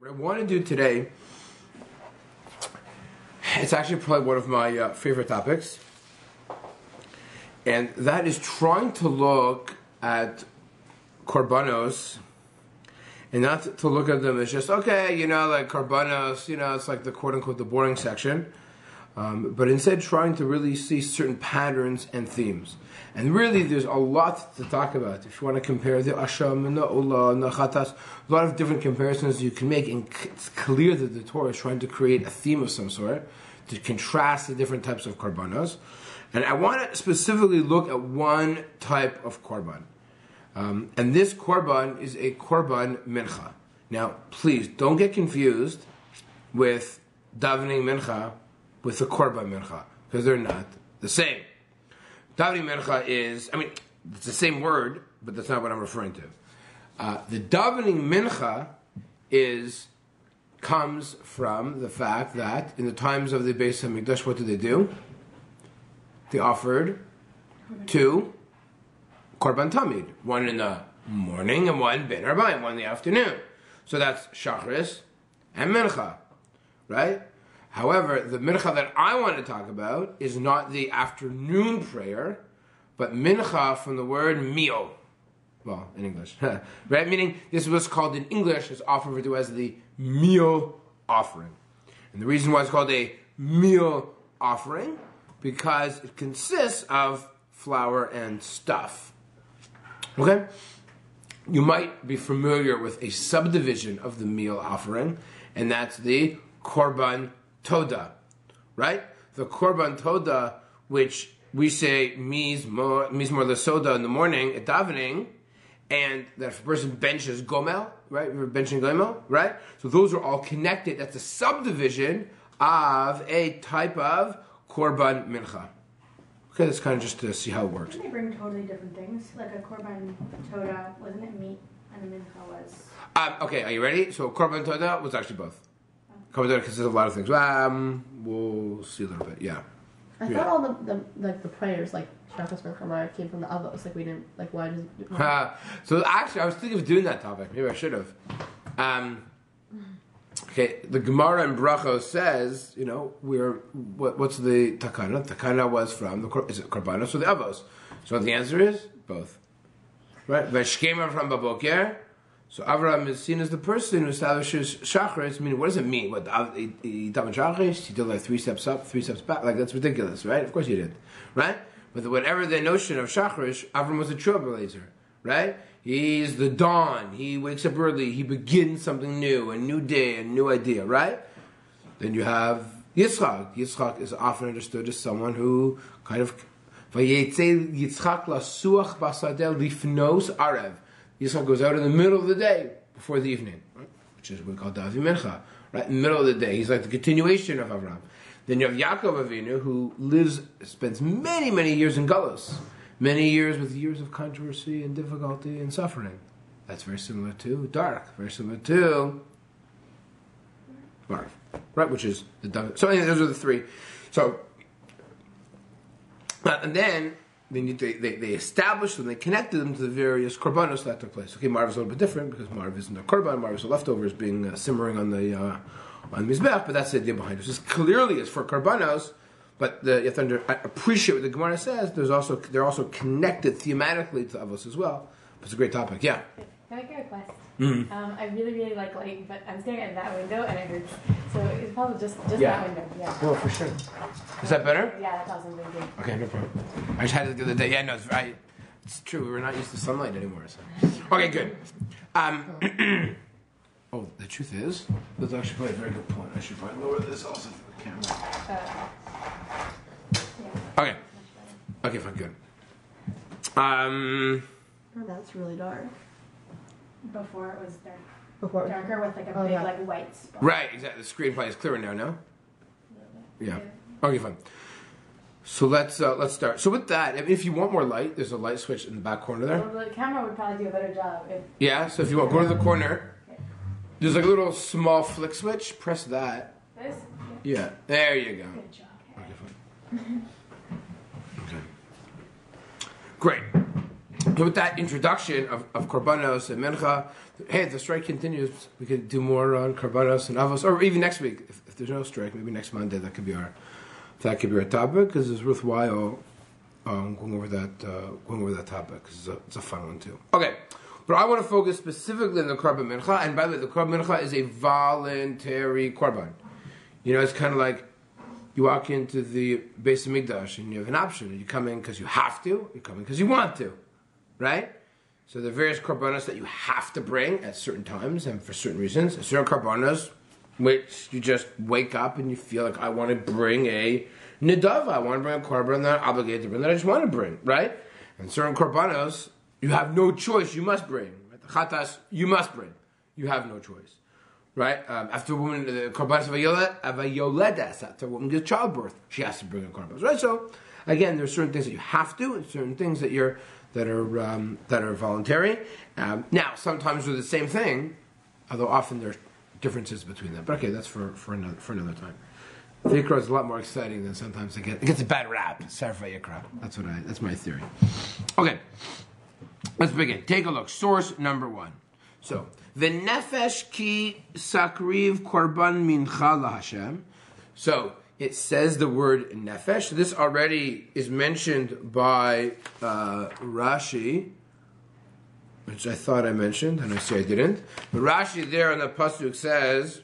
What I want to do today, it's actually probably one of my favorite topics, and that is trying to look at korbanos and not to look at them as just, okay, like korbanos, it's like the quote-unquote the boring section, but instead trying to really see certain patterns and themes. And really, there's a lot to talk about. If you want to compare the asham and the olah and the chatas, a lot of different comparisons you can make, and it's clear that the Torah is trying to create a theme of some sort to contrast the different types of korbanos. And I want to specifically look at one type of korban. And this korban is a Karbon Mincha. Now, please, don't get confused with davening mincha with the Karbon Mincha, because they're not the same. Davening mincha is, it's the same word, but that's not what I'm referring to. The davening mincha comes from the fact that in the times of the Beis HaMikdash, what did they do? They offered two Korban Tamid, one in the morning and one Ben Rabbi, one in the afternoon. So that's Shachris and Mincha, right? However, the Mincha that I want to talk about is not the afternoon prayer, but Mincha from the word meal. Well, in English, right? Meaning this is what's called in English, it's often referred to as the meal offering. And the reason why it's called a meal offering, because it consists of flour and stuff. Okay? You might be familiar with a subdivision of the meal offering, and that's the Korban Toda, right? The Korban Toda, which we say mizmor lesoda in the morning at davening, and that if a person benches gomel, right? We're benching gomel, right? So those are all connected. That's a subdivision of a type of Korban Mincha. Okay, that's kind of just to see how it works. Didn't they bring totally different things? Like a Korban Toda, wasn't it meat? And a Mincha was... Okay, are you ready? So Korban Toda was actually both. Korban Toda consists of a lot of things. We'll see a little bit, yeah. I thought all the prayers, like Shachas Ben Chamar, came from the Avos. Like we didn't, like why does... So actually, I was thinking of doing that topic. Maybe I should have. Okay, the Gemara in Brachos says, what's the takana? Takana was from is it Karbanos or the Avos? So the answer is both. Right? Veshkema from Baboker. So Avraham is seen as the person who establishes Shachris. Meaning, what does it mean? What he davened Shachris? He did like 3 steps up, 3 steps back. Like that's ridiculous, right? Of course he did, right? But whatever the notion of Shachris, Avram was a trailblazer, right? He's the dawn. He wakes up early. He begins something new, a new day, a new idea, right? Then you have Yitzchak. Yitzchak is often understood as someone who kind of Yitzchak lasuach basadel lifnos arev. Yitzchak goes out in the middle of the day before the evening, right? Which is what we call Davi Mincha, right? In the middle of the day. He's like the continuation of Avraham. Then you have Yaakov Avinu, who spends many, many years in Galus. Many years with years of controversy and difficulty and suffering. That's very similar to dark. Very similar to Marv, right? Which is the dark. So anyway, those are the three. So, and then they established them. They connected them to the various korbanos that took place. Okay, Marv is a little bit different because Marv isn't a korban. Marv is a leftovers being simmering on the mizbech. But that's the idea behind it. This clearly is for korbanos. But you have to appreciate what the Gemara says. They're also connected thematically to Avos as well. But it's a great topic. Yeah. Can I get a request? Mm-hmm. I really, really like light, but I'm staring at that window and it hurts. So it's probably just Yeah. that window. Yeah. No, for sure. Is that better? Yeah, that's awesome. Thank you. Okay, no problem. I just had it the other day. Yeah, no, it's true. We're not used to sunlight anymore. So. Okay, good. Oh, the truth is, that's actually probably a very good point. I should probably lower this also for the camera. Yeah. Okay, fine, good. Oh, that's really dark. Before it was dark. Before Darker with like a big like white spot. Right, exactly. The screen probably is clearer now, no? Yeah. Okay, fine. So let's start. So with that, if you want more light, there's a light switch in the back corner there. Well, the camera would probably do a better job. Yeah, so if you want, go to the corner. There's like a little small flick switch. Press that. This? Yeah, there you go. Good job. Okay, fine. Okay. Great. So with that introduction of Korbanos and Mincha, hey, if the strike continues, we could do more on Korbanos and Avos, or even next week. If there's no strike, maybe next Monday that could be our topic, because it's worthwhile going over that topic, because it's a fun one too. Okay, but I want to focus specifically on the Karbon Mincha, and by the way, the Karbon Mincha is a voluntary Korban. You know, it's kind of like you walk into the Beis Hamikdash and you have an option. You come in because you have to, you come in because you want to. Right? So there are various korbanos that you have to bring at certain times and for certain reasons. Certain korbanos which you just wake up and you feel like, I want to bring a nidava, I want to bring a korban that I'm obligated to bring, that I just want to bring, right? And certain korbanos, you have no choice, you must bring. Right? The chatas, you must bring. You have no choice. Right? After a woman, the korbanos of a yoledes, after a woman gives childbirth, she has to bring a korbanos. Right? So, again, there's certain things that you have to, and certain things that are voluntary. Now, sometimes they're the same thing, although often there's differences between them. But okay, that's for another time. Vayikra is a lot more exciting than sometimes it gets a bad rap. Sefer Vayikra. That's my theory. Okay, let's begin. Take a look. Source number 1. So, v'nefesh ki sakriv korban mincha laHashem. So, it says the word nefesh. This already is mentioned by Rashi, which I thought I mentioned, and I say I didn't. But Rashi there on the pasuk says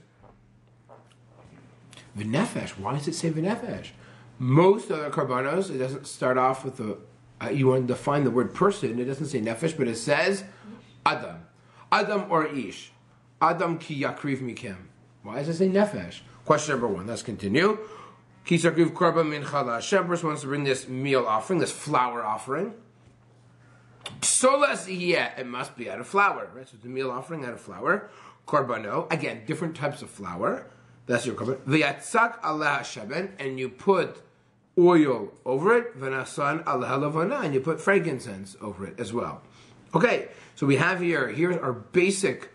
v'nefesh. Why does it say v'nefesh? Most other karbanos, it doesn't start off with you want to define the word person. It doesn't say nefesh, but it says adam. Adam or ish. Adam ki yakriv mikem. Why does it say nefesh? Question number 1. Let's continue. Kisakriv Karbon Mincha laHashem. First wants to bring this meal offering, this flour offering. Solas yeh, it must be out of flour, right? So it's a meal offering out of flour. Karbano, again, different types of flour. That's your korban. V'yatzak aleh sheben, and you put oil over it. V'nasan aleh lavana, and you put frankincense over it as well. Okay, so we have here's our basic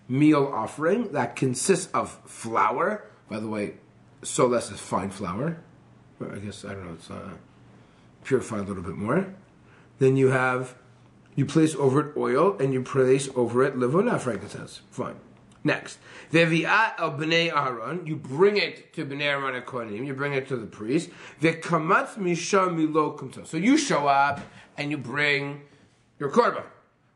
meal offering that consists of flour. By the way, solas is fine flour. I guess, I don't know, it's purified a little bit more. Then you place over it oil, and you place over it levona, frankincense. Fine. Next. Ve'vi'at el b'nei Aharon, you bring it to b'nei Aharon HaKohanim, you bring it to the priest. Ve'kamatz misha milo kumto. So you show up, and you bring your korban.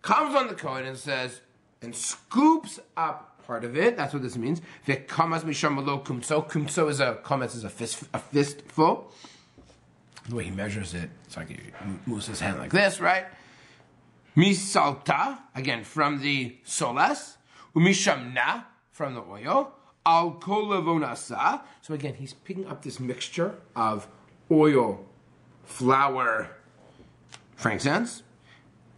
Comes on the Kohen and says, and scoops up part of it. That's what this means. Ve'kamatz misha milo kumto. Kumto is a fistful. The way he measures it, it's like he moves his hand like this, right? Misalta, again, from the solas. Umishamna, from the oil. Al kol levonasa. So again, he's picking up this mixture of oil, flour, frankincense.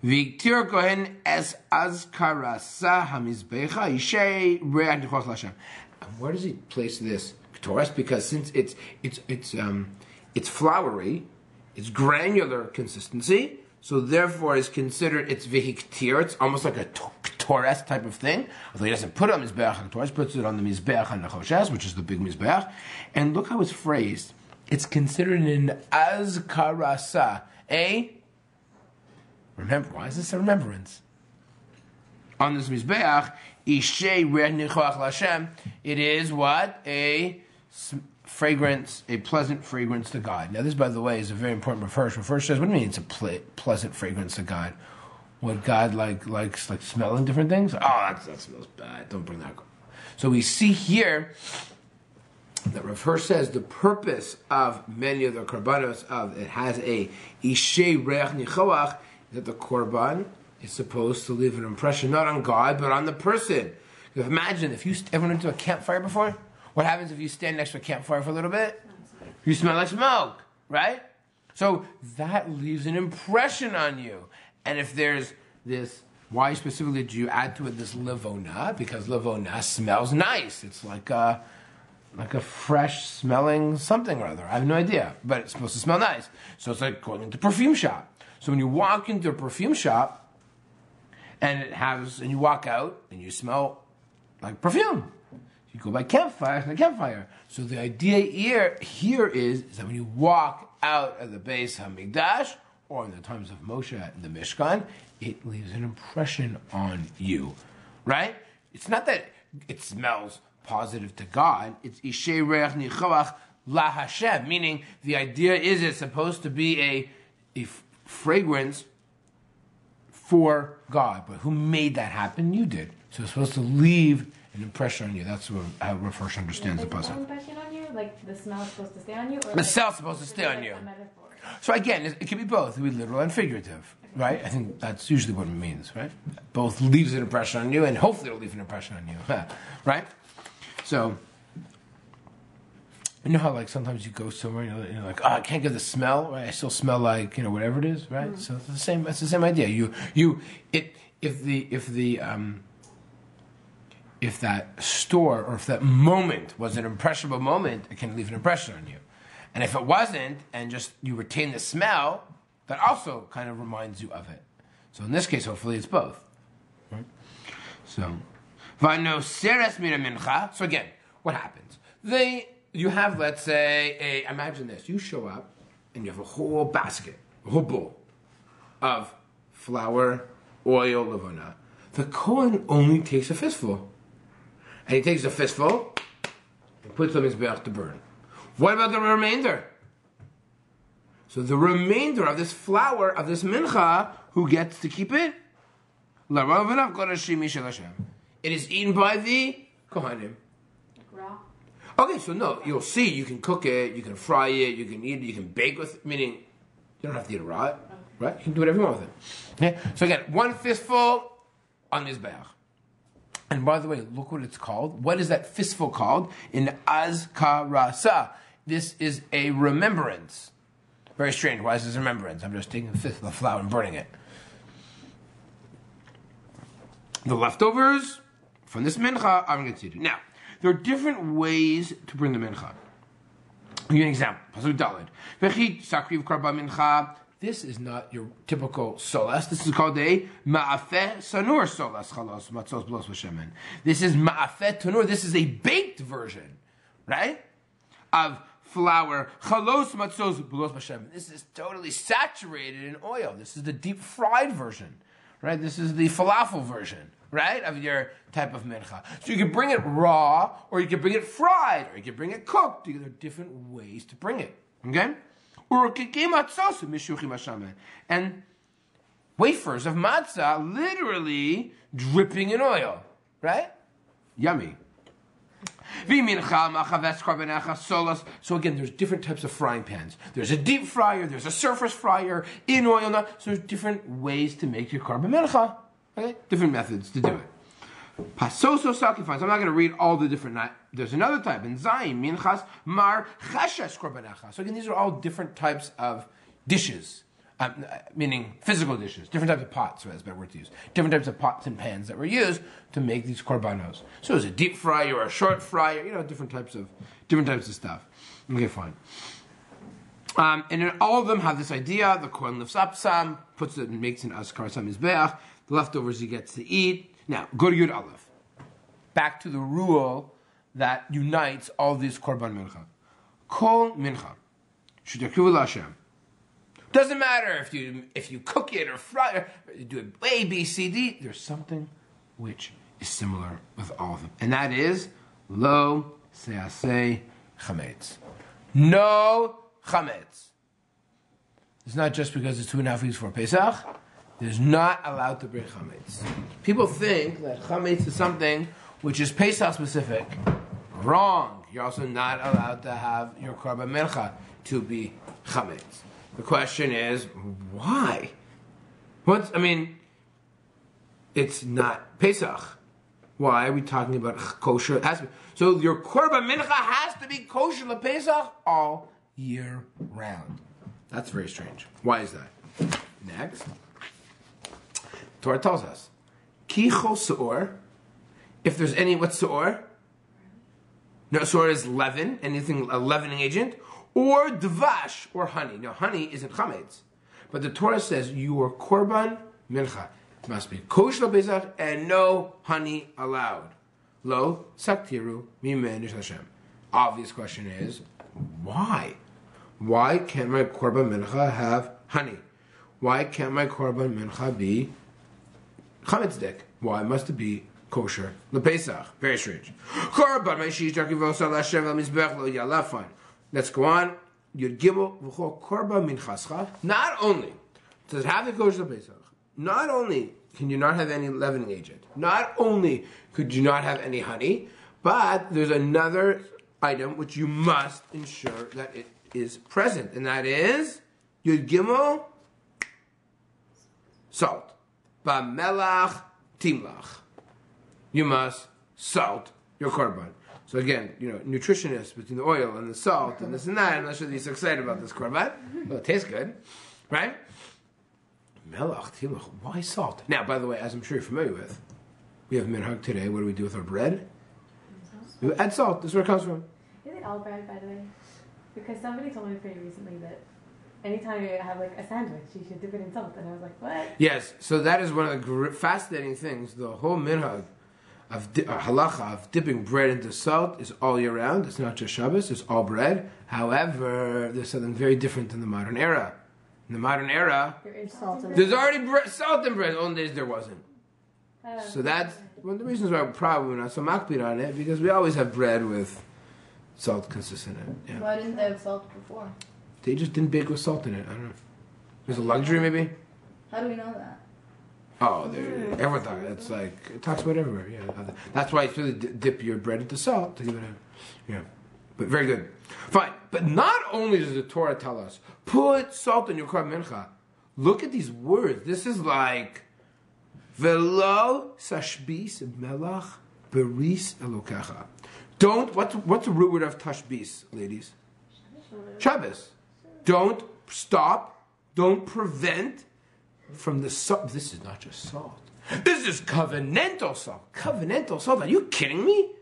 V'iktir kohen es azkarasa hamizbecha yishei re'ach nichos l'Hashem. And where does he place this ketores? Because since it's floury, it's granular consistency, so therefore it's considered it's v'hiktir. It's almost like a ketores type of thing. Although he doesn't put it on mizbeach ketores, puts it on the mizbeach hanachoshes, which is the big mizbeach. And look how it's phrased. It's considered an azkarasa. Remember, why is this a remembrance? On this mizbeach, ishei re'ach nichoach l'Hashem. It is what? A fragrance, a pleasant fragrance to God. Now, this, by the way, is a very important reference. Reference says, what do you mean it's a pleasant fragrance to God? What God likes smelling different things? Oh, that smells bad. Don't bring that. So we see here that Rav Hirsch says the purpose of many of the korbanos of it has a ishei re'ach nichoach, that the korban is supposed to leave an impression not on God but on the person. Because imagine if you ever went to a campfire before. What happens if you stand next to a campfire for a little bit? You smell like smoke, right? So that leaves an impression on you. And if there's this, why specifically do you add to it this levona? Because levona smells nice. It's like a fresh smelling something or other. I have no idea, but it's supposed to smell nice. So it's like going into a perfume shop. So when you walk into a perfume shop, and you walk out and you smell like perfume. You go by campfire, and a campfire. So the idea here is that when you walk out of the Beis Hamikdash, or in the times of Moshe in the Mishkan, it leaves an impression on you, right? It's not that it smells positive to God. It's Ishei Reach Nichoach La Hashem, meaning the idea is it's supposed to be a fragrance for God. But who made that happen? You did. So it's supposed to leave an impression on you. That's how Rav Hirsch understands the puzzle. Impression on you? Like the smell is supposed to stay on you? Or The smell is supposed to stay on you. So again, it can be both. It can be literal and figurative, right? I think that's usually what it means, right? Both leaves an impression on you, and hopefully it'll leave an impression on you, right? So, you know how like sometimes you go somewhere, and you're like, oh, I can't get the smell, right? I still smell like whatever it is, right? So it's the same. It's the same idea. If that store or if that moment was an impressionable moment, it can leave an impression on you. And if it wasn't, and just you retain the smell, that also kind of reminds you of it. So in this case, hopefully it's both. Right? So, so again, what happens? You have, let's say, imagine this. You show up, and you have a whole basket, a whole bowl of flour, oil, levana. The Kohen only takes a fistful. And he takes a fistful and puts them in his mouth to burn. What about the remainder? So the remainder of this flour, of this mincha, who gets to keep it? It is eaten by the Kohanim. Raw? Okay, so no, you'll see, you can cook it, you can fry it, you can eat it, you can bake with it, meaning you don't have to eat it raw, right? You can do whatever you want with it. Okay? So again, one fistful on Mizbeach. And by the way, look what it's called. What is that fistful called? In Azkarasa. This is a remembrance. Very strange. Why is this a remembrance? I'm just taking a fistful of flour and burning it. The leftovers from this mincha, I'm going to teach you. Now, there are different ways to bring the mincha. I'll give you an example. Pasuk Daled. V'chi sakriv karbon mincha. This is not your typical solas. This is called a ma'afeh sanur solas chalos matzos blos v'shemen. This is ma'afeh tanur. This is a baked version, right, of flour chalos matzos blos v'shemen. This is totally saturated in oil. This is the deep fried version, right? This is the falafel version, right, of your type of mincha. So you can bring it raw, or you can bring it fried, or you can bring it cooked. There are different ways to bring it. Okay. And wafers of matzah literally dripping in oil, right? Yummy. So again, there's different types of frying pans. There's a deep fryer, there's a surface fryer, in oil. So there's different ways to make your karbon mincha. Okay? Different methods to do it. Pasoso sakifan. So I'm not going to read all the different. There's another type. In Zayim, minchas, mar, chashes korbanecha. So again, these are all different types of dishes, meaning physical dishes. Different types of pots, that's a better word to use. Different types of pots and pans that were used to make these korbanos. So there's a deep fryer or a short fryer, different types of stuff. Okay, fine. And then all of them have this idea. The Kohen lifts up some, puts it and makes an askar sam mizbeach. The leftovers he gets to eat. Now, go to Yud Aleph. Back to the rule that unites all these Korban Mincha. Kol Mincha. Sh'takrivu l'Hashem. Doesn't matter if you cook it or fry it, or you do it A, B, C, D. There's something which is similar with all of them. And that is Lo Seaseh Chametz. No Chametz. It's not just because it's 2.5 weeks for Pesach. There's not allowed to bring chametz. People think that chametz is something which is Pesach specific. Wrong. You're also not allowed to have your Karbon Mincha to be chametz. The question is, why? It's not Pesach. Why are we talking about kosher? So your Karbon Mincha has to be kosher le Pesach all year round. That's very strange. Why is that? Next. Torah tells us, Kichol Seor, if there's any, what's Seor? No, Seor is leaven, anything, a leavening agent, or Dvash, or honey. Now, honey isn't chametz, but the Torah says your Korban Mincha must be kosher Pesach and no honey allowed. Lo saktiru mimen Hashem. Obvious question is, why? Why can't my Korban Mincha have honey? Why can't my Korban Mincha be chametzdek? Why must it be kosher? LePesach. Very strange. Korban Meishish Darkivosa Lashem Mizbech Lo Yalav. Fine. Let's go on. Yud Gimel V'chol Korban Minchascha. Not only does it have the kosher LePesach, not only can you not have any leavening agent, not only could you not have any honey, but there's another item which you must ensure that it is present, and that is Yud Gimel salt. Ba'melach timlach. You must salt your korban. So again, nutritionists between the oil and the salt and this and that. I'm not sure that he's excited about this korban. Well, it tastes good, right? Melach timlach. Why salt? Now, by the way, as I'm sure you're familiar with, we have minhag today. What do we do with our bread? We add salt. This is where it comes from. Is it all bread, by the way? Because somebody told me pretty recently that anytime you have like a sandwich, you should dip it in salt. And I was like, what? Yes, so that is one of the fascinating things. The whole minhag of halacha of dipping bread into salt is all year round. It's not just Shabbos, it's all bread. However, there's something very different in the modern era. In the modern era, there's already salt in bread. Old days there wasn't. So that's one of the reasons why we're probably not so makbid on it, because we always have bread with salt consistent in it. Yeah. Why didn't they have salt before? They just didn't bake with salt in it. I don't know. There's a luxury, maybe? How do we know that? Oh, everyone talks. It's like, it talks about everywhere. Yeah, that's why it's really dip your bread into salt to give it a, yeah. But very good. Fine. But not only does the Torah tell us, put salt in your korban mincha. Look at these words. This is like, velo sashbis melach beris elokecha. Don't, what's the root word of tashbis, ladies? Shabbos. Don't stop, don't prevent from the salt. This is not just salt. This is covenantal salt. Covenantal salt. Are you kidding me?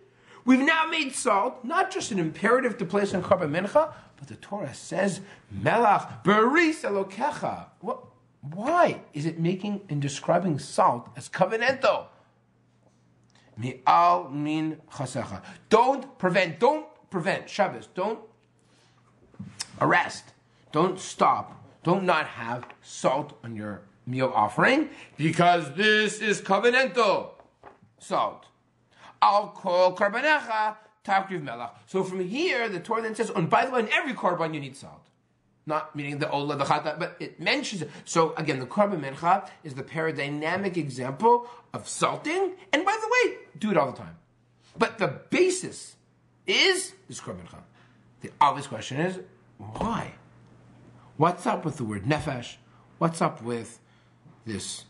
We've now made salt not just an imperative to place on Karbon Mincha, but the Torah says, Melach beris elokecha. What? Why is it making and describing salt as covenantal? Mi'al min chasecha. Don't prevent Shabbos. Don't arrest. Don't stop. Don't not have salt on your meal offering, because this is covenantal salt. I'll call karbanecha takriv melach. So from here, the Torah then says, and by the way, in every korban you need salt. Not meaning the ola, the chata, but it mentions it. So again, the Karbon Mincha is the paradigmatic example of salting, and by the way, do it all the time. But the basis is Karbon Mincha. The obvious question is, why? What's up with the word nefesh? What's up with this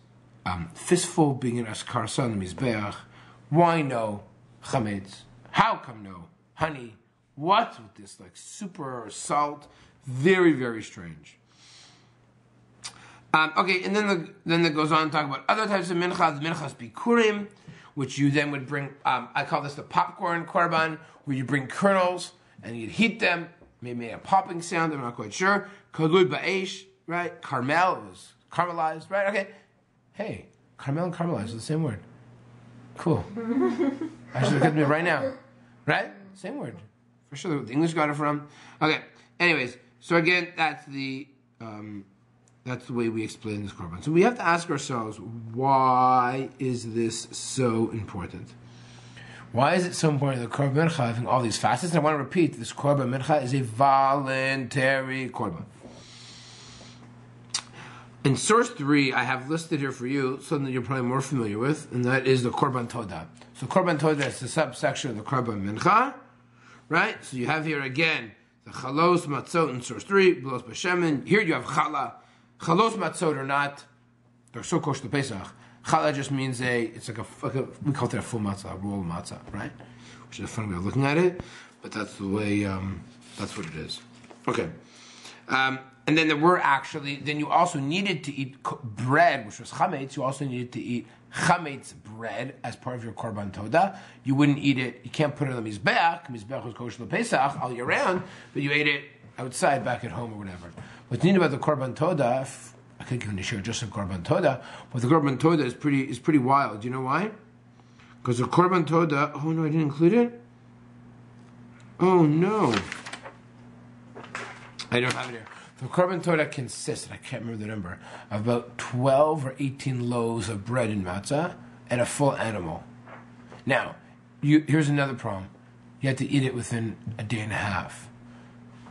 fistful being an askarsa on the mizbeach? Why no chametz? How come no honey? What's with this like super salt? Very, very strange. Okay, and then it goes on to talk about other types of minchas. Minchas bikurim, which you then would bring. I call this the popcorn korban, where you bring kernels and you'd heat them. Maybe a popping sound. I'm not quite sure. Kalui ba'esh, right? Carmel was caramelized, right? Okay. Hey, caramel and caramelized is the same word. Cool. Actually, look at me right now, right? Same word for sure. The English got it from. Okay. Anyways, so again, that's the way we explain this korban. So we have to ask ourselves, why is this so important? Why is it so important that Korban Mincha having all these facets? And I want to repeat, this Korban Mincha is a voluntary korban. In source 3, I have listed here for you something that you're probably more familiar with, and that is the Korban Toda. So Korban Toda is the subsection of the Korban Mincha, right? So you have here again the Chalos Matzot in source 3, Blos B'Shemen. Here you have Chala. Chalos Matzot are not, they're so kosher to Pesach. Challah just means it's like a, we call it a full matzah, a roll matzah, right? Which is a funny way of looking at it, but that's the way, that's what it is. Okay. And then there were actually, then you also needed to eat bread, which was chametz. You also needed to eat chametz bread as part of your korban toda. You wouldn't eat it, you can't put it on the mizbeach. Mizbeach was kosher Pesach all year round, but you ate it outside, back at home or whatever. What's neat about the korban toda, I could give you a share just of Karbon Toda, but the Karbon Toda is pretty wild. Do you know why? Because the Karbon Toda, oh no, I didn't include it? Oh no. I don't have it here. The Karbon Torah consists, and I can't remember the number, of about 12 or 18 loaves of bread and matzah and a full animal. Now, here's another problem. You have to eat it within a day and a half.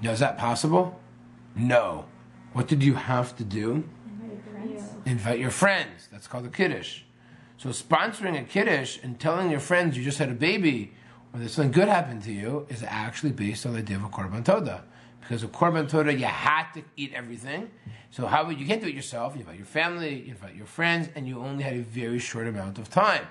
Now, is that possible? No. What did you have to do? Invite your friends. That's called a kiddush. So sponsoring a kiddush and telling your friends you just had a baby or that something good happened to you is actually based on the idea of a Korban Todah. Because of Korban Todah, you had to eat everything. So you can't do it yourself. You invite your family, you invite your friends, and you only had a very short amount of time.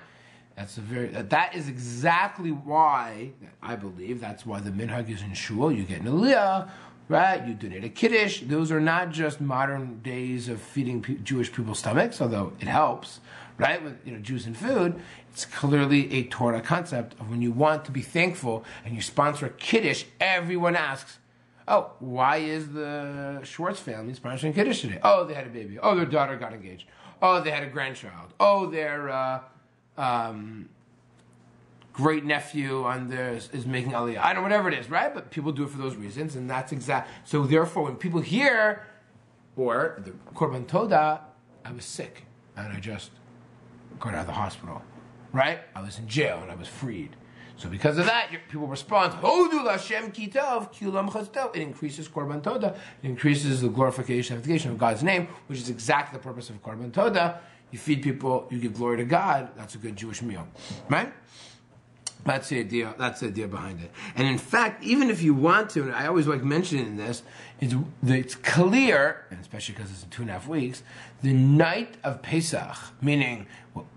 That is exactly why, I believe, that's why the minhag is in shul. You get an aliyah, right? You donate a kiddush. Those are not just modern days of feeding Jewish people's stomachs, although it helps, right? With Jews and food, it's clearly a Torah concept of when you want to be thankful and you sponsor a kiddush, everyone asks, oh, why is the Schwartz family sponsoring kiddush today? Oh, they had a baby. Oh, their daughter got engaged. Oh, they had a grandchild. Oh, their great nephew is making aliyah. I don't know, whatever it is, right? But people do it for those reasons, and that's exact. So therefore, when people hear, or the Korban Todah, I was sick, and I just got out of the hospital, right? I was in jail, and I was freed. So because of that, people respond, Hodu Lashem Kitov, Kulam Chastov. It increases Korban Todah. It increases the glorification, sanctification of God's name, which is exactly the purpose of Korban Todah. You feed people, you give glory to God. That's a good Jewish meal, right? That's the idea. That's the idea behind it. And in fact, even if you want to, and I always like mentioning this, it's clear, and especially because it's in 2.5 weeks, the night of Pesach, meaning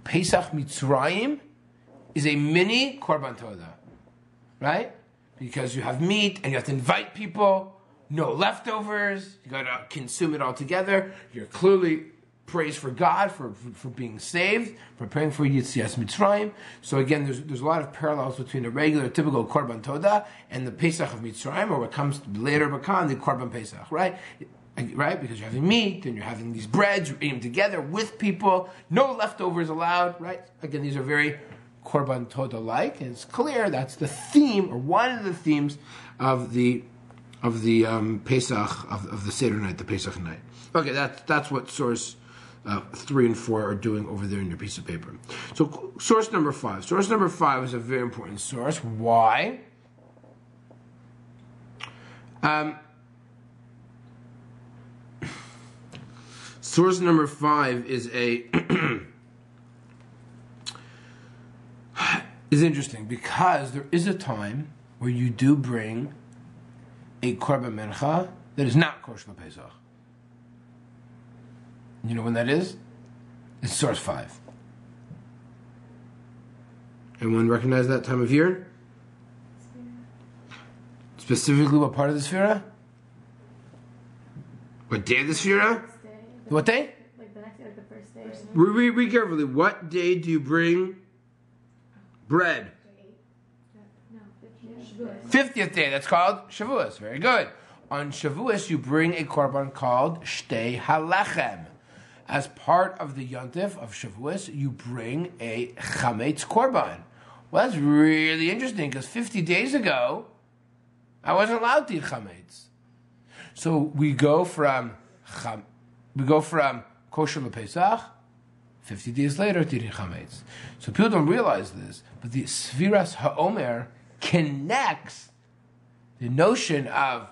Pesach Mitzrayim, is a mini Korban Todah, right? Because you have meat and you have to invite people, no leftovers, you got to consume it all together. You're clearly praised for God for being saved, preparing for Yitzias Mitzrayim. So again, there's a lot of parallels between a regular, typical Korban Todah and the Pesach of Mitzrayim, or what comes later become the Korban Pesach, right? Right? Because you're having meat and you're having these breads, you're eating together with people, no leftovers allowed, right? Again, these are very Korban Todah-like, and it's clear that's the theme, or one of the themes of the Pesach, of the Seder night, the Pesach night. Okay, that's what source 3 and 4 are doing over there in your piece of paper. So source number 5. Source number 5 is a very important source. Why? Source number 5 is is interesting because there is a time where you do bring a Karbon Mincha that is not kosher Pesach. You know when that is? It's source 5. Anyone recognize that time of year? Specifically, what part of the Sphira? What day of the Sphira? What day? Like the next day, like the first day. Read carefully. What day do you bring bread? 50th day. That's called Shavuos. Very good. On Shavuos, you bring a korban called Shtei Halechem. As part of the Yontif of Shavuos, you bring a Chametz korban. Well, that's really interesting because 50 days ago, I wasn't allowed to eat Chametz. So we go from kosher Pesach, 50 days later to eating Chametz. So people don't realize this, but the Sfiras HaOmer connects the notion of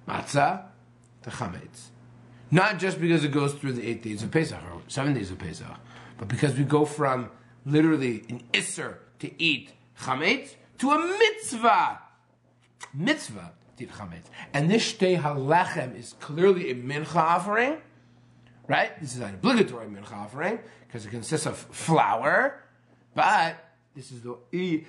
matzah to Chametz. Not just because it goes through the 8 days of Pesach or 7 days of Pesach, but because we go from literally an Isser to eat Chametz to a mitzvah to eat Chametz. And this Shtei Halechem is clearly a mincha offering, right? This is an obligatory mincha offering because it consists of flour, but this is the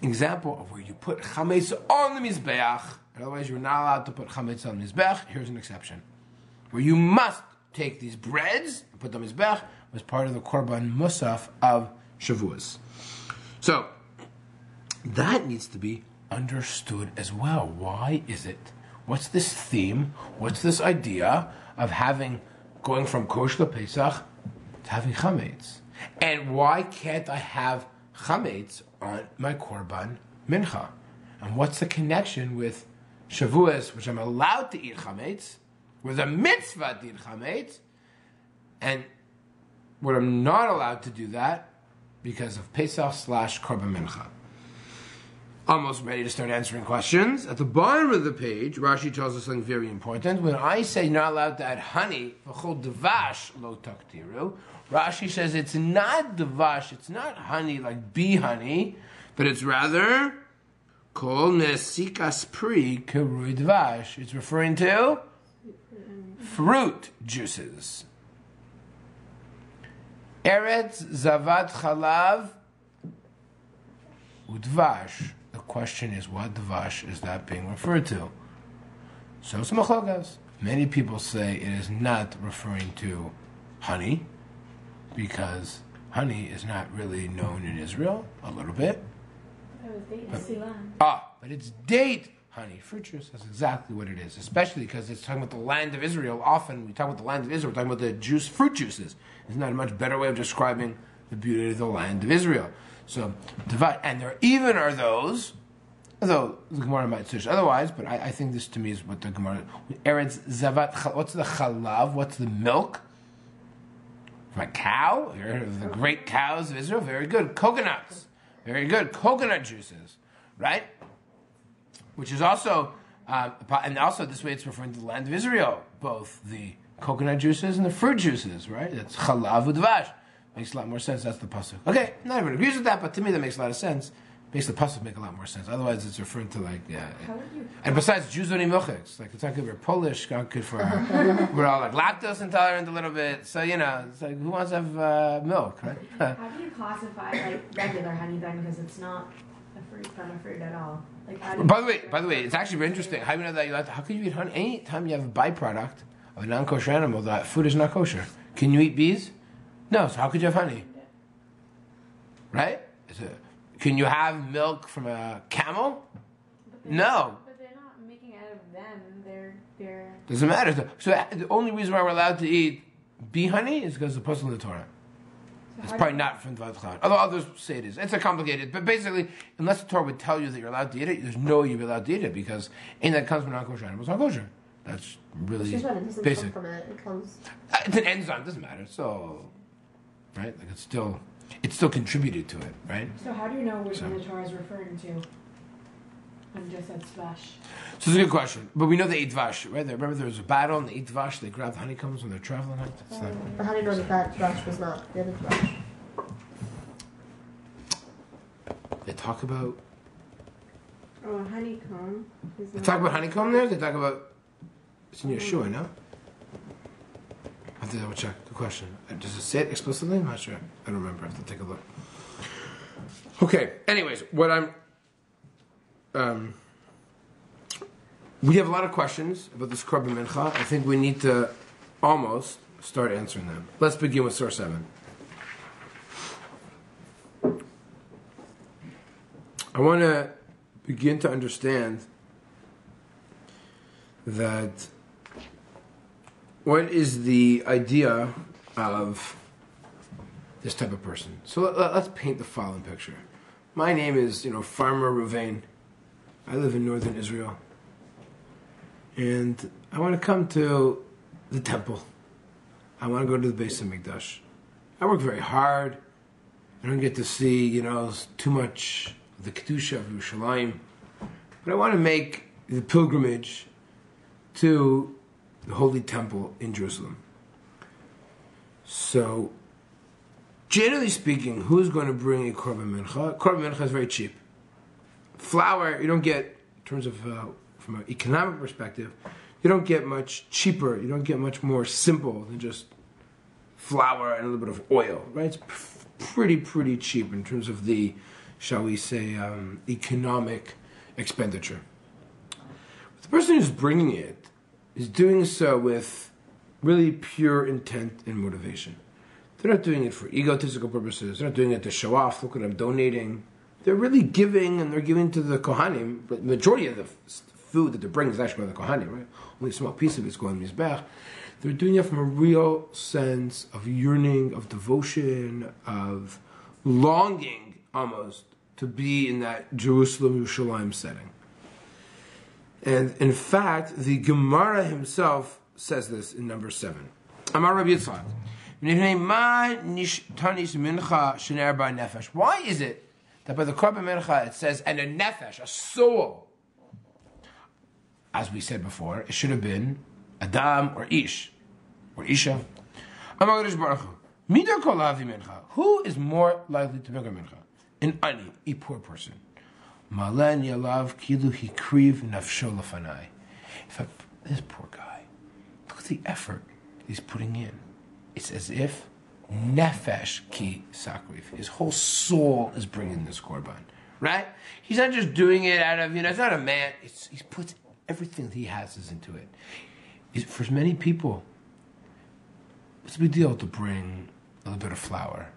example of where you put Chametz on the Mizbeach. Otherwise, you're not allowed to put Chametz on the Mizbeach. Here's an exception. Where you must take these breads and put them on the Mizbeach as part of the Korban Musaf of Shavuos. So, that needs to be understood as well. Why is it? What's this theme? What's this idea of going from kosher Pesach to having Chametz? And why can't I have Chametz on my Korban Mincha? And what's the connection with Shavuos, which I'm allowed to eat chametz, with a mitzvah to eat chametz, and what I'm not allowed to do that because of Pesach / Karbon Mincha. Almost ready to start answering questions. At the bottom of the page, Rashi tells us something very important. When I say you're not allowed to add honey, v'chol devash lo taktiru, Rashi says it's not devash, it's not honey like bee honey, but it's rather kol nesikas pri kerui devash. It's referring to fruit juices. Eretz zavat chalav udvash. The question is, what dvash is that being referred to? So some machlokas. Many people say it is not referring to honey, because honey is not really known in Israel, a little bit. But it's date honey, fruit juice. That's exactly what it is, especially because it's talking about the land of Israel. Often we talk about the land of Israel, we're talking about the juice, fruit juices. Isn't that a much better way of describing the beauty of the land of Israel? So, and there even are those, although the Gemara might search otherwise, but I think this to me is what the Gemara, Eretz Zavat, what's the chalav, what's the milk? From a cow? You heard of the great cows of Israel? Very good. Coconuts. Very good. Coconut juices. Right? Which is also, and also this way it's referring to the land of Israel, both the coconut juices and the fruit juices, right? That's chalav udvash. Makes a lot more sense. That's the pasuk. Okay, not everyone agrees with that, but to me that makes a lot of sense. Makes the pasuk make a lot more sense. Otherwise, it's referring to like, and besides, Jews don't eat milk. It's like it's not good for Polish, not good for. We're all like lactose intolerant a little bit, so it's like who wants to have milk, right? How do you classify like regular honey then? Because it's not a fruit from a fruit at all. Like, how do by the way, it's actually very interesting. How do you know that how can you eat honey? Any time you have a byproduct of a non-kosher animal, that food is not kosher. Can you eat bees? No, so how could you have honey? Right? Can you have milk from a camel? No. But they're not making it out of them. They're... Doesn't matter. So the only reason why we're allowed to eat bee honey is because it's posted in the Torah. So it's probably not from Dvat Chad. Although others say it is. It's a complicated. But basically, unless the Torah would tell you that you're allowed to eat it, there's no way you'd be allowed to eat it because anything that comes from non-kosher animals is not kosher. That's really basic. It's an enzyme. It doesn't matter. So... Right? Like it's still contributed to it, right? So how do you know which one the Torah is referring to? And just said dvash. So it's a good question. But we know they eat dvash, right? Remember there was a battle and they eat dvash, they grab the honeycombs when they're traveling. But how do you know that dvash was not the other dvash? They talk about... Oh, honeycomb. They talk about honeycomb there? They talk about... It's in Yeshua, no? I have to double check the question. Does it say it explicitly? I'm not sure. I don't remember. I have to take a look. Okay. Anyways, what we have a lot of questions about this Karbon Mincha. I think we need to almost start answering them. Let's begin with source 7. I want to begin to understand that what is the idea of this type of person? So let's paint the following picture. My name is, Farmer Ruvain. I live in northern Israel. And I want to come to the temple. I want to go to the Beis HaMikdash. I work very hard. I don't get to see, too much of the Kedusha of Yerushalayim. But I want to make the pilgrimage to the Holy Temple in Jerusalem. So, generally speaking, who's going to bring a Karbon Mincha? Karbon Mincha is very cheap. Flour, you don't get, in terms of, from an economic perspective, you don't get much cheaper, you don't get much more simple than just flour and a little bit of oil, right? It's pretty cheap in terms of the, shall we say, economic expenditure. But the person who's bringing it is doing so with really pure intent and motivation. They're not doing it for egotistical purposes. They're not doing it to show off. Look what I'm donating. They're really giving, and they're giving to the Kohanim. But the majority of the food that they're bringing is actually going to the Kohanim, right? Only a small piece of it is going to Mizbech. They're doing it from a real sense of yearning, of devotion, of longing, almost, to be in that Jerusalem, Yerushalayim setting. And in fact, the Gemara himself says this in number 7. Amar Rabbi Yitzchak. Why is it that by the Karbon Mincha it says, and a nefesh, a soul? As we said before, it should have been Adam or Ish or Isha. Amar Baruch Hu. Who is more likely to bring a mincha? An ani, a poor person. Malen yalav kilu hikriv nafsho lefanai. This poor guy, look at the effort he's putting in. It's as if nefesh ki sakriv. His whole soul is bringing this korban, right? He's not just doing it out of, it's not a man. He puts everything he has is into it. For many people, it's a big deal to bring a little bit of flour.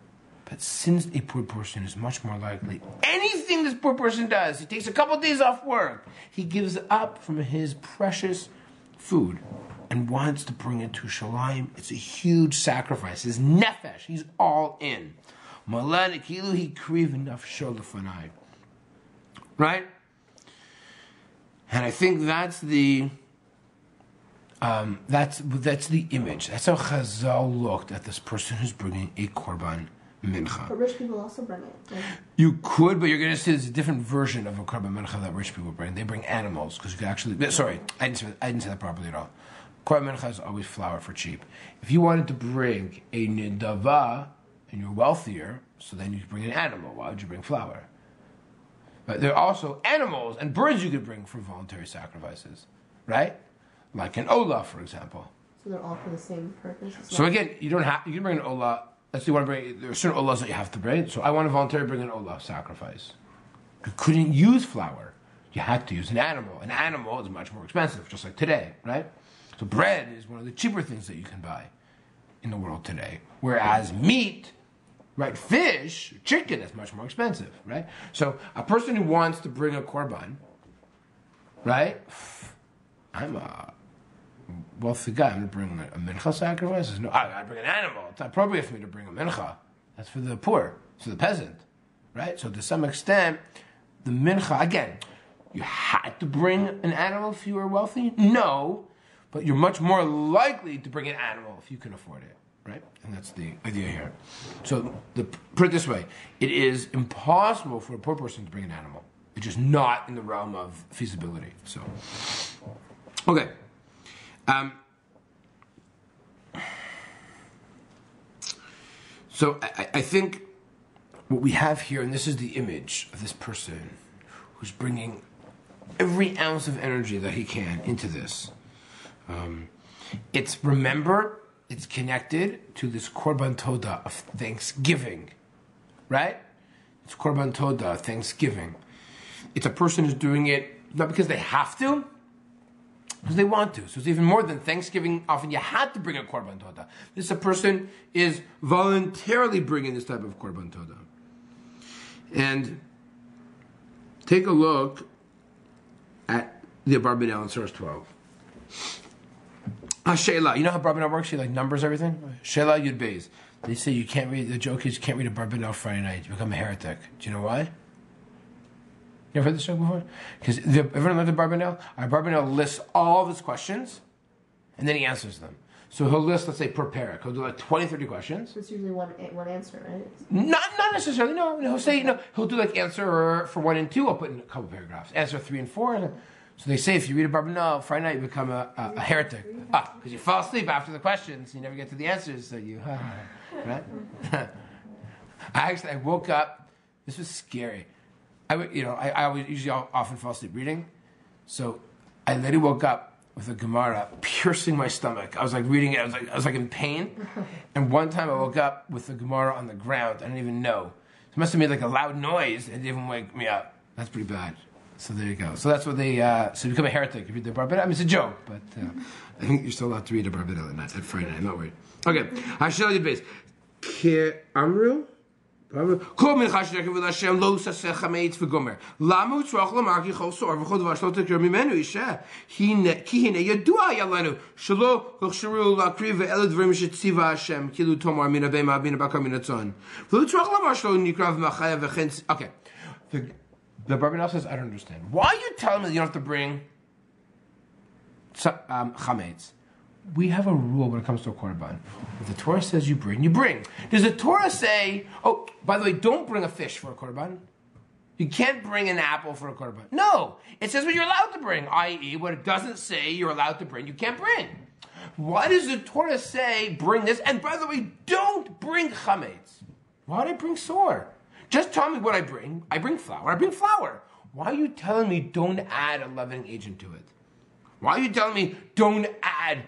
But since a poor person is much more likely, anything this poor person does, he takes a couple of days off work, he gives up from his precious food and wants to bring it to Shalim. It's a huge sacrifice. His nefesh, he's all in. Right? And I think that's the image. That's how Chazal looked at this person who's bringing a Korban Mincha. But rich people also bring it. Like, you could, but you're going to see there's a different version of a Karbon Mincha that rich people bring. They bring animals, because you can actually... Sorry, I didn't say that properly at all. Karbon Mincha is always flour for cheap. If you wanted to bring a nidava, and you're wealthier, so then you could bring an animal. Why would you bring flour? But there are also animals and birds you could bring for voluntary sacrifices, right? Like an olah, for example. so they're all for the same purpose. So again, you can bring an olah. Let's say you want to bring, there are certain olahs that you have to bring. So I want to voluntarily bring an olah sacrifice. You couldn't use flour. You had to use an animal. An animal is much more expensive, just like today, right? So bread is one of the cheaper things that you can buy in the world today. Whereas meat, right, fish, chicken is much more expensive, right? So a person who wants to bring a korban, right? I'm a wealthy guy. I'm going to bring a mincha sacrifice. No, I got to bring an animal. It's not appropriate for me to bring a mincha. That's for the poor, for the peasant, right? So to some extent, the mincha, again, you had to bring an animal if you were wealthy? No, but you're much more likely to bring an animal if you can afford it, right? And that's the idea here. So put it this way, it is impossible for a poor person to bring an animal. It's just not in the realm of feasibility. So, okay. So I think what we have here, and this is the image of this person who's bringing every ounce of energy that he can into this. It's connected to this Korban Toda of thanksgiving, right? It's Korban Toda, Thanksgiving. It's a person who's doing it not because they have to, because they want to. So it's even more than Thanksgiving. Often you had to bring a Korban Toda. This a person is voluntarily bringing this type of Korban Toda. And take a look at the Abarbanel in source 12. Sheila, you know how Abarbanel works? She numbers everything. Sheila Yud Beis. They say you can't read. The joke is you can't read Abarbanel Friday night. You become a heretic. Do you know why? You ever heard this joke before? Because everyone looked at Abarbanel. Abarbanel lists all of his questions, and then he answers them. So he'll list, let's say, per parak. He'll do 20, 30 questions. It's usually one answer, right? Not necessarily. No, he'll say he'll do answer for 1 and 2. I'll put in a couple paragraphs. Answer 3 and 4. So they say if you read Abarbanel Friday night, you become a heretic. Because you fall asleep after the questions, you never get to the answers. So you, right? I woke up. This was scary. I often fall asleep reading. So I literally woke up with a Gemara piercing my stomach. I was reading it. I was in pain. And one time I woke up with the Gemara on the ground. I didn't even know. It must have made a loud noise. It didn't even wake me up. That's pretty bad. So there you go. So that's what they. So you become a heretic if you read the Abarbanel. I mean, it's a joke, but I think you're still allowed to read Abarbanel at Friday night. Not worried. Okay. Hashel Yud Beis. Ke Amru. Kol min chashdek v'la Hashem lo sasech hameitz v'gomer. Lama utzrach lamar ki chol sor v'chol dvar shlo tekir mimenu isha. Ki hine yadua yalanu shelo hochsharu lakriv ve'el dvarim shetziva Hashem kilu tomar min abema bin bakar min atzon. V'lo utzrach lamar shlo nikrav machaya v'chen. Okay. The Abarbanel says, I don't understand. Why are you telling me that you don't have to bring chametz. We have a rule when it comes to a korban. If the Torah says you bring, you bring. Does the Torah say, oh, by the way, don't bring a fish for a korban? You can't bring an apple for a korban. No. It says what you're allowed to bring, i.e., what it doesn't say you're allowed to bring, you can't bring. Why does the Torah say bring this? And by the way, don't bring chametz. Why do I bring sore? Just tell me what I bring. I bring flour. I bring flour. Why are you telling me don't add a leavening agent to it? Why are you telling me don't add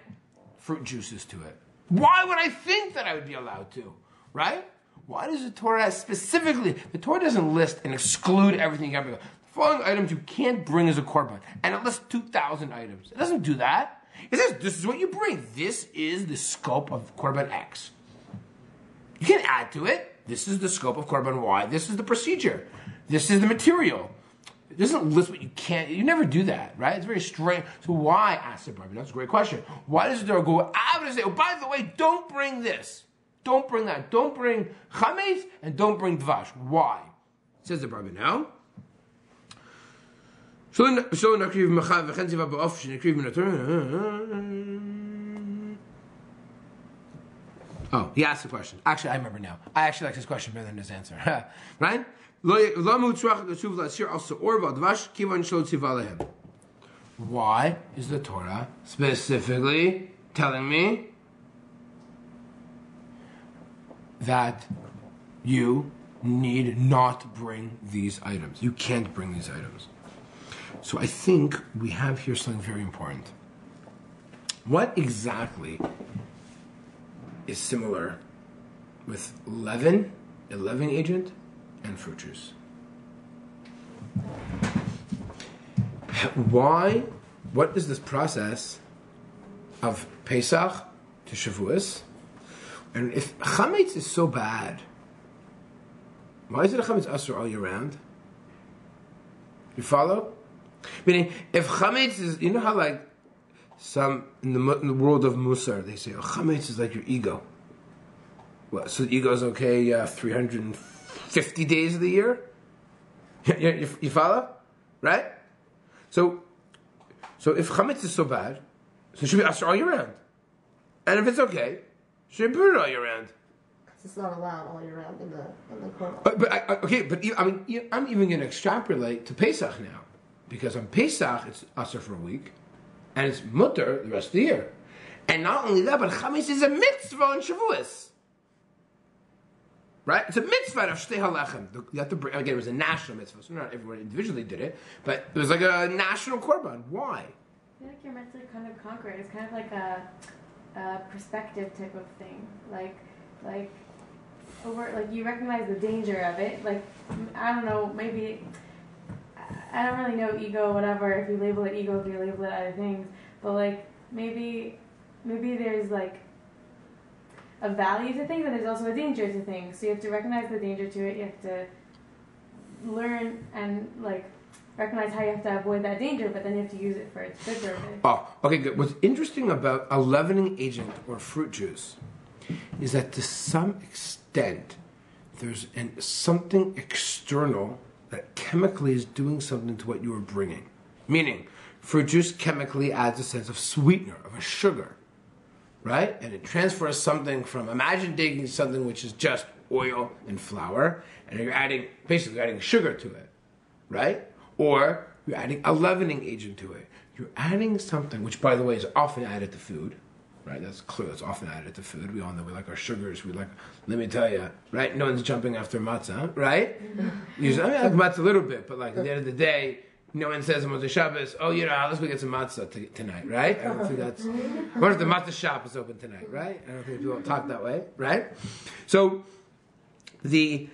fruit juices to it? Why would I think that I would be allowed to? Right? Why does the Torah specifically, the Torah doesn't list and exclude everything you have to go. The following items you can't bring as a korban. And it lists 2,000 items. It doesn't do that. It says this is what you bring. This is the scope of korban X. You can't add to it. This is the scope of korban Y. This is the procedure. This is the material. It doesn't list what you can't. You never do that, right? It's very strange. So why, ask the Rabbi? That's a great question. Why does the Torah go out and say, oh, by the way, don't bring this. Don't bring that. Don't bring chametz and don't bring dvash. Why? Says the Rabbi now. Oh, he asked the question. Actually, I remember now. I actually like his question better than his answer. Right? Why is the Torah specifically telling me that you need not bring these items? You can't bring these items. So I think we have here something very important. What exactly is similar with leaven, a leavening agent, and fruit juice? Why? What is this process of Pesach to Shavuos? And if chametz is so bad, why is it a chametz asur all year round? You follow? Meaning, if chametz is, you know how like some in the world of Musar they say, oh, chametz is like your ego. Well, so the ego is okay 350 days of the year. You follow, right? So if chametz is so bad, so it should be asur all year round. And if it's okay, should be burn all year round. It's not allowed all year round in the Korban. I'm even going to extrapolate to Pesach now, because on Pesach it's asur for a week, and it's mutter the rest of the year. And not only that, but chametz is a mitzvah on Shavuos. Right? It's a mitzvah of shtei halechem. You have to bring, again, it was a national mitzvah, so not everyone individually did it, but it was like a national korban. Why? I feel like you're meant to kind of conquer it. It's kind of like a perspective type of thing. Like you recognize the danger of it. Like, I don't know, maybe, I don't really know ego, whatever, if you label it ego, if you label it other things, but like, maybe there's like a value to things, and there's also a danger to things. So you have to recognize the danger to it. You have to learn and like recognize how you have to avoid that danger, but then you have to use it for its good purpose. Oh, okay, good. What's interesting about a leavening agent or fruit juice is that to some extent there's something external that chemically is doing something to what you are bringing. Meaning, fruit juice chemically adds a sense of sweetener, of a sugar. Right? And it transfers something from, imagine taking something which is just oil and flour, and you're adding sugar to it. Right? Or you're adding a leavening agent to it. You're adding something, which by the way is often added to food. Right? That's clear, it's often added to food. We all know we like our sugars, let me tell you, right? No one's jumping after matzah, right? Usually, I like matzah a little bit, but like at the end of the day, no one says on Motzei Shabbos, oh, let's go get some matzah tonight, right? I don't think that's... What if the matzah shop is open tonight, right? I don't think people talk that way, right? So, it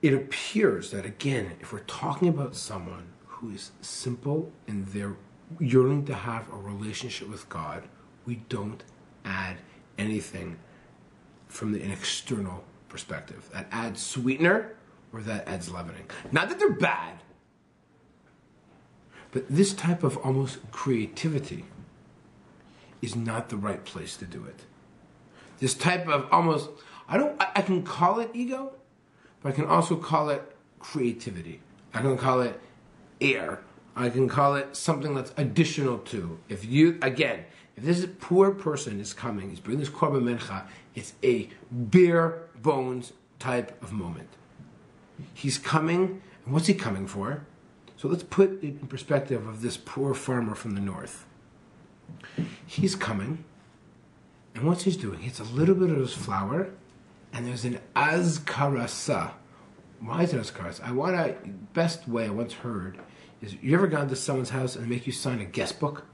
appears that, again, if we're talking about someone who is simple in their yearning to have a relationship with God, we don't add anything from an external perspective. That adds sweetener or that adds leavening. Not that they're bad, but this type of almost creativity is not the right place to do it. This type of almost, I can call it ego, but I can also call it creativity. I can call it air. I can call it something that's additional to. If this poor person is coming, he's bringing this Karbon Mincha, it's a bare bones type of moment. He's coming, and what's he coming for? So let's put it in perspective of this poor farmer from the north. He's coming, and what's he doing? He has a little bit of his flour, and there's an azkarasa. Why is it azkarasa? Best way I once heard is, you ever gone to someone's house and make you sign a guest book?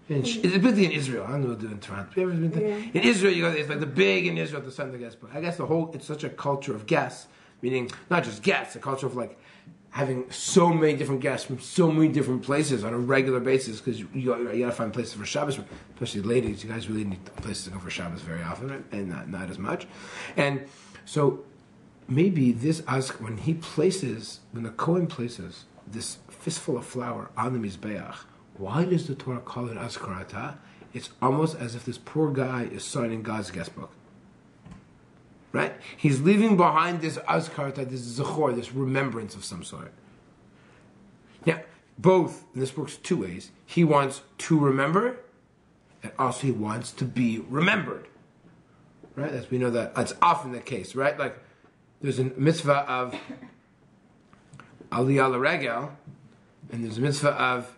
It's big in Israel. I don't know what to do in Toronto. Have you ever been to, in Israel, you go, it's like the big in Israel to sign the guest book. I guess it's such a culture of guests, meaning not just guests, a culture of like having so many different guests from so many different places on a regular basis, because you got to find places for Shabbos, especially ladies. You guys really need places to go for Shabbos very often, right? And not as much. And so maybe when the Kohen places this fistful of flour on the Mizbeach, why does the Torah call it Azkarata? It's almost as if this poor guy is signing God's guest book. Right? He's leaving behind this Azkarata, this Zechor, this remembrance of some sort. Now, this works two ways. He wants to remember, and also he wants to be remembered. Right? As we know that's often the case, right? Like, there's a mitzvah of Aliyah L'Regel, and there's a mitzvah of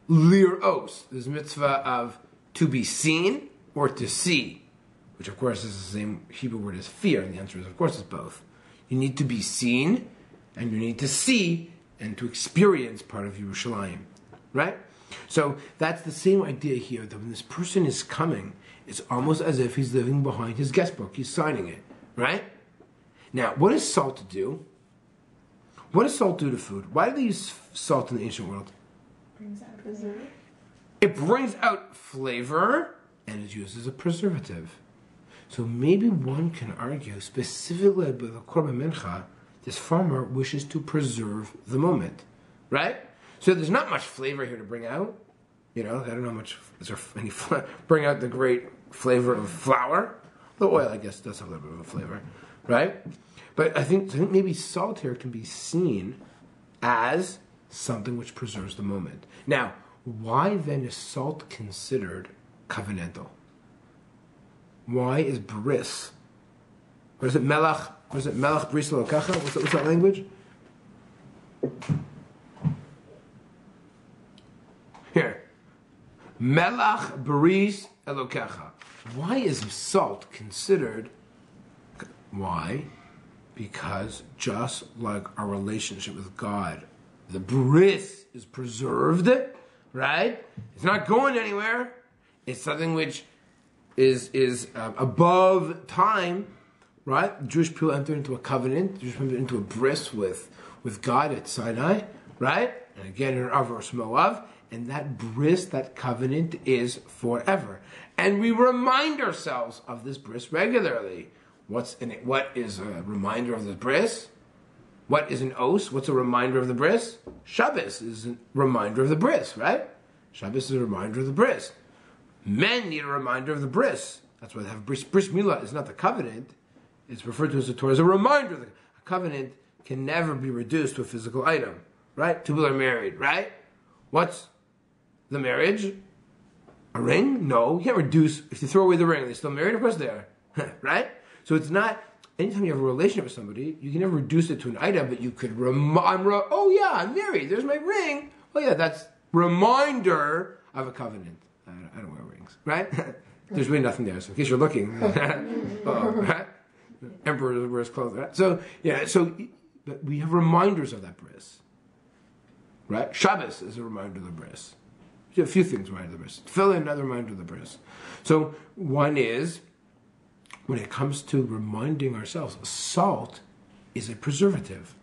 Lir Os. There's a mitzvah of to be seen or to see, which of course is the same Hebrew word as fear, and the answer is of course it's both. You need to be seen, and you need to see and to experience part of Yerushalayim, right? So that's the same idea here, that when this person is coming, it's almost as if he's living behind his guest book. He's signing it, right? Now, what does salt do? What does salt do to food? Why do they use salt in the ancient world? It brings out flavor, and is used as a preservative. So maybe one can argue, specifically with the Karbon Mincha, this farmer wishes to preserve the moment, right? So there's not much flavor here to bring out. I don't know how much, is there any bring out the great flavor of flour. The oil, I guess, does have a little bit of a flavor, right? But I think maybe salt here can be seen as something which preserves the moment. Now, why then is salt considered covenantal? Why is bris? What is it, melach? What is it, melach bris lokacha? What's that language? Here. Melach bris elokecha. Why is salt considered? Why? Because just like our relationship with God, the bris is preserved, right? It's not going anywhere. It's something which is above time, right? The Jewish people entered into a covenant. The Jewish people entered into a bris with God at Sinai, right? And again in Avos Moav. And that bris, that covenant, is forever. And we remind ourselves of this bris regularly. What is a reminder of the bris? What is an os? What's a reminder of the bris? Shabbos is a reminder of the bris, right? Shabbos is a reminder of the bris. Men need a reminder of the bris. That's why they have bris. Bris milah is not the covenant. It's referred to as the Torah as a reminder. A covenant can never be reduced to a physical item, right? Two people are married, right? What's the marriage? A ring? No. You can't reduce. If you throw away the ring, are they still married? Of course they are. Right? So it's not, anytime you have a relationship with somebody, you can never reduce it to an item, but you could oh yeah, I'm married. There's my ring. Oh yeah, that's reminder of a covenant. I don't wear rings. Right? There's really nothing there. So in case you're looking. Right? Emperor wears clothes. Right? So, yeah, but we have reminders of that bris. Right? Shabbos is a reminder of the bris. A few things remind of the bris. Fill in another reminder of the bris. So one is, when it comes to reminding ourselves, salt is a preservative.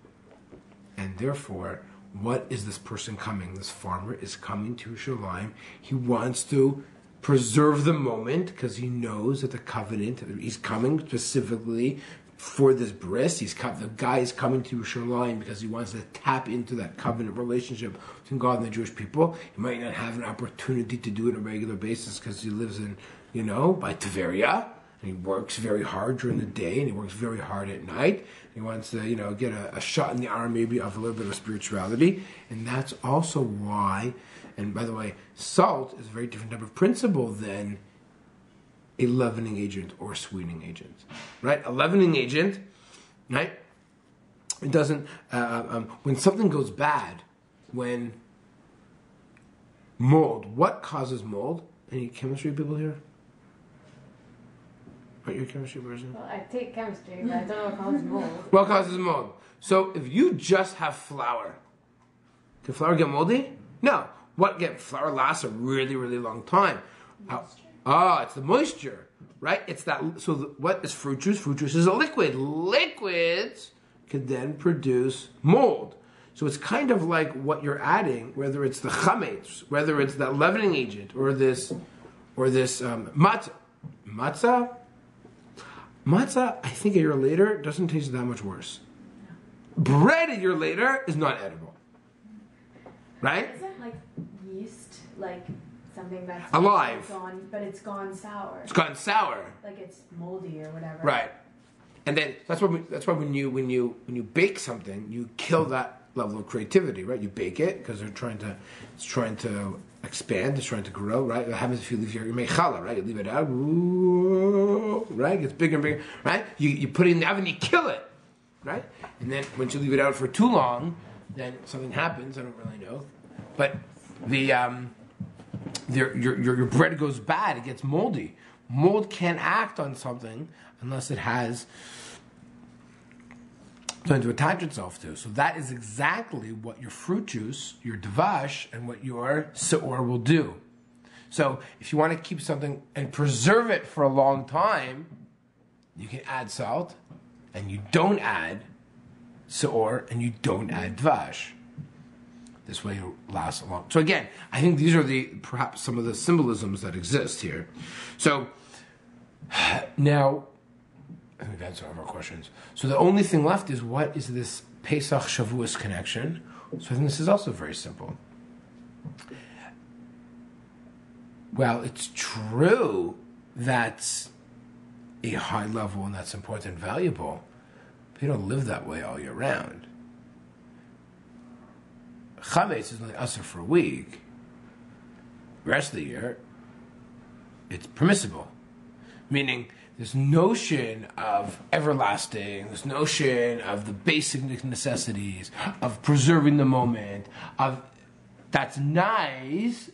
And therefore, what is this person coming? This farmer is coming to Yerushalayim. He wants to preserve the moment because he knows that the covenant, he's coming specifically for this bris. The guy is coming to Yerushalayim because he wants to tap into that covenant relationship between God and the Jewish people. He might not have an opportunity to do it on a regular basis because he lives in, by Tveria, and he works very hard during the day and he works very hard at night. He wants to, get a shot in the arm maybe of a little bit of spirituality. And that's also why, and by the way, salt is a very different type of principle than a leavening agent or a sweetening agent, right? A leavening agent, right? It doesn't, when something goes bad, when mold, what causes mold? Any chemistry people here? Aren't you a chemistry person? Well, I take chemistry, but I don't know what causes mold. What causes mold? So if you just have flour, can flour get moldy? No. Flour lasts a really, really long time. It's the moisture, right? It's that. So what is fruit juice? Fruit juice is a liquid. Liquids can then produce mold. So it's kind of like what you're adding, whether it's the chametz, whether it's that leavening agent, or this matzah. Matzah, I think a year later, doesn't taste that much worse. Bread a year later is not edible. Right? Isn't like yeast like something that's alive, but it's gone sour? It's gone sour. Like it's moldy or whatever. Right. And then that's why when you bake something, you kill that level of creativity, right? You bake it because it's trying to expand, it's trying to grow, right? What happens if you leave your mechala, right? You leave it out, right? It gets bigger and bigger, right? You put it in the oven, you kill it, right? And then once you leave it out for too long, then something happens. I don't really know, but your bread goes bad. It gets moldy. Mold can't act on something unless it has something to attach itself to. So that is exactly what your fruit juice, your davash, and what your seor will do. So if you want to keep something and preserve it for a long time, you can add salt, and you don't add seor, and you don't add dvash. This way it'll last a long. So again, I think these are perhaps some of the symbolisms that exist here. So now, I think that's all of our questions. So the only thing left is, what is this Pesach Shavuos connection? So I think this is also very simple. Well, it's true that's a high level and that's important and valuable, but you don't live that way all year round. Chametz is only usher for a week. The rest of the year, it's permissible. Meaning, this notion of everlasting, this notion of the basic necessities, of preserving the moment, that's nice,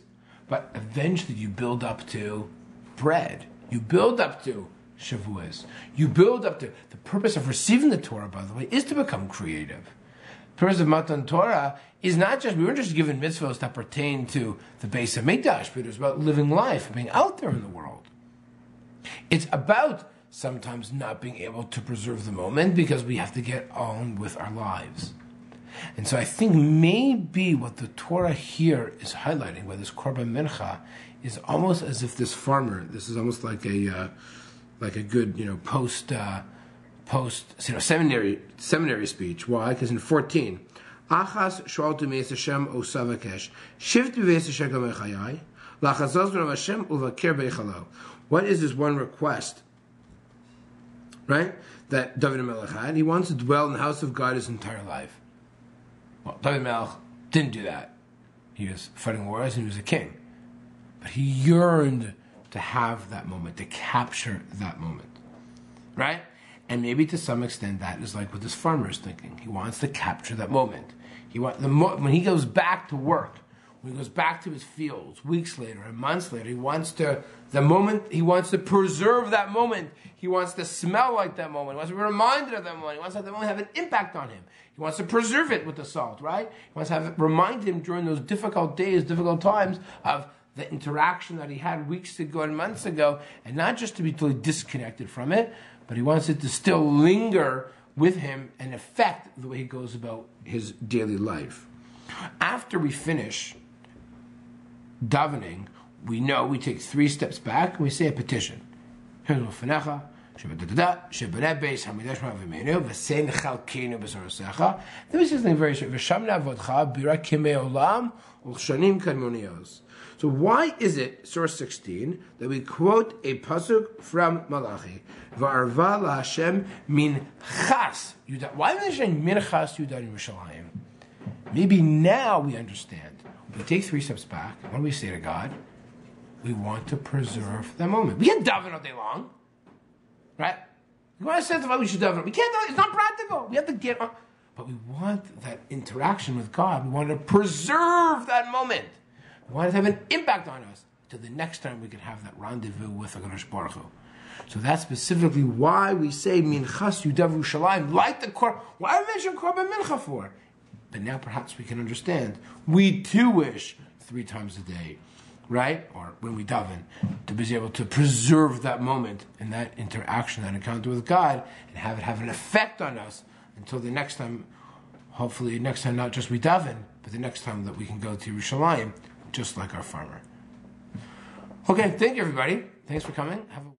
but eventually you build up to bread. You build up to Shavuos. You build up to, the purpose of receiving the Torah, by the way, is to become creative. The purpose of Matan Torah is not just, we weren't just given mitzvahs that pertain to the Beis HaMikdash, but it's about living life, being out there in the world. It's about sometimes not being able to preserve the moment because we have to get on with our lives. And so I think maybe what the Torah here is highlighting by this Karbon Mincha is almost as if this farmer, this is almost like a good, post seminary speech. Why? Because in 14, Achas shaltu meis Hashem osavakesh, shivtu veis Hashem mechayai, lachazaz ben Hashem uvaker beichalo. What is this one request, right, that David HaMelech had? He wants to dwell in the house of God his entire life. Well, David HaMelech didn't do that. He was fighting wars and he was a king. But he yearned to have that moment, to capture that moment, right? And maybe to some extent that is like what this farmer is thinking. He wants to capture that moment. When he goes back to work, when he goes back to his fields, weeks later and months later, he wants to preserve that moment. He wants to smell like that moment. He wants to be reminded of that moment. He wants to have that moment have an impact on him. He wants to preserve it with the salt, right? He wants to have it remind him during those difficult days, difficult times of the interaction that he had weeks ago and months ago, and not just to be totally disconnected from it, but he wants it to still linger with him and affect the way he goes about his daily life. After we finish davening, we take 3 steps back and we say a petition. Then we say something very short. So why is it, source 16, that we quote a pasuk from Malachi? Va'arva la'Hashem min chas Yudan. Why are they saying min chas Yudan Yerushalayim? Maybe now we understand. We take 3 steps back. What do we say to God? We want to preserve that moment. We can't daven all day long, right? You want to say we should daven. We can't. It's not practical. We have to get on. But we want that interaction with God. We want to preserve that moment. We want it to have an impact on us till the next time we can have that rendezvous with HaKadosh Baruch Hu. So that's specifically why we say Minchas Yudav Yerushalayim, like the Korban. Why do we mention Karbon Mincha for? But now perhaps we can understand. We too wish 3 times a day, right? Or when we daven, to be able to preserve that moment and that interaction, that encounter with God, and have it have an effect on us until the next time, hopefully next time not just we daven, but the next time that we can go to Yerushalayim, just like our farmer. Okay, thank you everybody. Thanks for coming. Have a